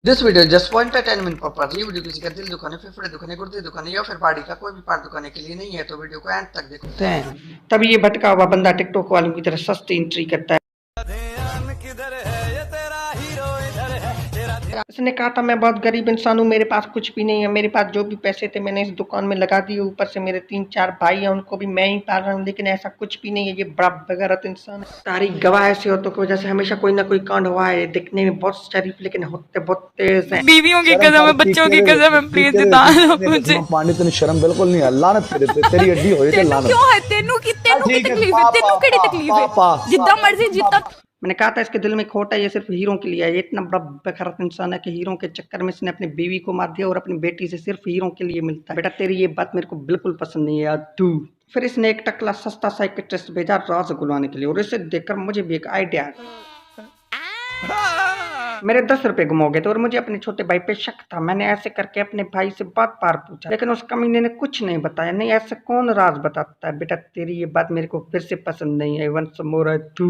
This video just for entertainment purpose. ये video किसी का दिल दुखाने, फेफड़े दुखाने, गुर्दे दुखाने या फिर बॉडी का कोई भी पार्ट दुखाने के लिए नहीं है, तो वीडियो को एंड तक देखते हैं। तभी ये भटका हुआ बंदा टिकटॉक वालों की तरह सस्ती एंट्री करता है। उसने कहा था मैं बहुत गरीब इंसान हूँ, मेरे पास कुछ भी नहीं है, मेरे पास जो भी पैसे थे मैंने इस दुकान में लगा दिए, ऊपर से मेरे 3-4 भाई हैं उनको भी मैं ही पाल रहा हूँ, लेकिन ऐसा कुछ भी नहीं है। ये बड़ा बेगैरत इंसान है। तारीख गवाह ऐसे औरतों की वजह से हमेशा कोई ना कोई कांड हुआ है। दिखने में बहुत शरीफ लेकिन होते बहुत तेज है। बीवियों की कसम है, बच्चों की कसम है, प्लीज जिता मुझे। पानी तेन शर्म बिल्कुल नहीं है। लानत तेरी हड्डी होई ते लानत। क्यों है तेनू की तकलीफ है? तेनू केड़ी तकलीफ है? जिद्दा मर्जी जिद्दा। मैंने कहा था इसके दिल में खोट है, ये सिर्फ हीरो के लिए है। ये इतना बड़ा बेखरत इंसान है कि हीरो के चक्कर में इसने अपनी बीवी को मार दिया और अपनी बेटी से सिर्फ हीरो के लिए मिलता है। बेटा तेरी ये बात मेरे को बिल्कुल पसंद नहीं है यार तू। फिर इसने एक टकला सस्ता साइकियाट्रिस्ट भेजा राज गुलवाने के लिए, और इसे देखकर मुझे भी एक आइडिया है। मेरे 10 रुपए गुम हो गए थे और मुझे अपने छोटे भाई पे शक था। मैंने ऐसे करके अपने भाई से बात पार पूछा, लेकिन उस कमीने ने कुछ नहीं बताया। नहीं, ऐसे कौन राज बताता है? बेटा तेरी ये बात मेरे को फिर से पसंद नहीं है। Once more too.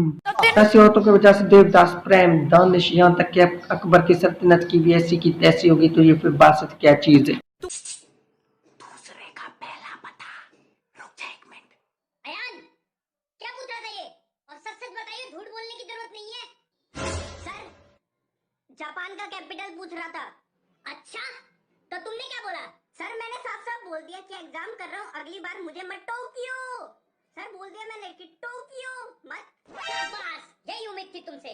ऐसी औरतों की वजह से देवदास, प्रेम, दानिश, यहाँ तक कि अकबर की सल्तनत की भी ऐसी की तैसी होगी, तो ये फिर बासत क्या चीज है? दूसरे का पहला पता। रुक जा एक मिनट। अयान, क्या पूछ रहा था ये? और सच सच बताइए, झूठ बोलने की जरूरत नहीं है। सर, जापान का कैपिटल पूछ रहा था। अच्छा, तो तुमने क्या बोला? सर मैंने साफ साफ बोल दिया कि एग्जाम कर रहा हूँ, अगली बार मुझे मत टोकियो। सर बोल दिया मैंने कि टोकियो मत। शाबाश, यही उम्मीद थी तुमसे।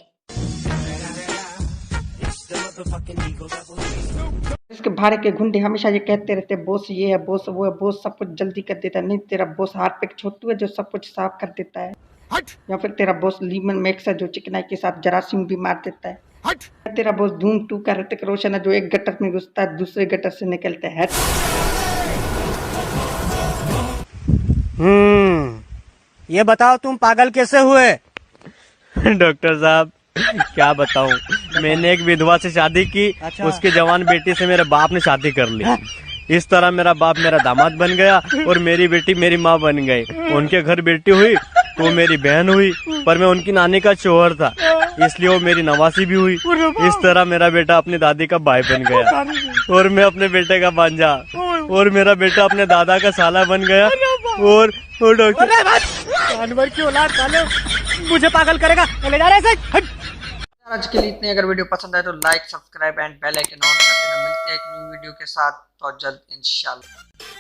इसके भाड़े के गुंडे हमेशा ये कहते रहते बॉस ये है, बॉस वो है, बॉस सब कुछ जल्दी कर देता है। नहीं, तेरा बॉस हार्पिक छोटू है जो सब कुछ साफ कर देता है। या फिर तेरा बॉस लीमन मैक्स है जो चिकनाई के साथ जरासीम भी मार देता है। तेरा बॉस धूम 2 का ऋतिक रोशन है जो एक गटर में घुसता है दूसरे गटर से निकलता है। ये बताओ तुम पागल कैसे हुए? डॉक्टर साहब क्या बताऊं, मैंने एक विधवा से शादी की। उसकी जवान बेटी से मेरे बाप ने शादी कर ली। इस तरह मेरा बाप मेरा दामाद बन गया और मेरी बेटी मेरी माँ बन गई। उनके घर बेटी हुई तो मेरी बहन हुई, पर मैं उनकी नानी का शोहर था इसलिए वो मेरी नवासी भी हुई। इस तरह मेरा बेटा अपनी दादी का भाई बन गया और मैं अपने बेटे का भांजा, और मेरा बेटा अपने दादा का साला बन गया। और डॉक्टर जानवर की औलाद साले मुझे पागल करेगा, ले जा रहे हैं। आज के लिए इतने। अगर वीडियो पसंद आए तो like, subscribe and bell icon on कर देना। मिलते हैं एक न्यू वीडियो के साथ तो जल्द इंशाल्लाह।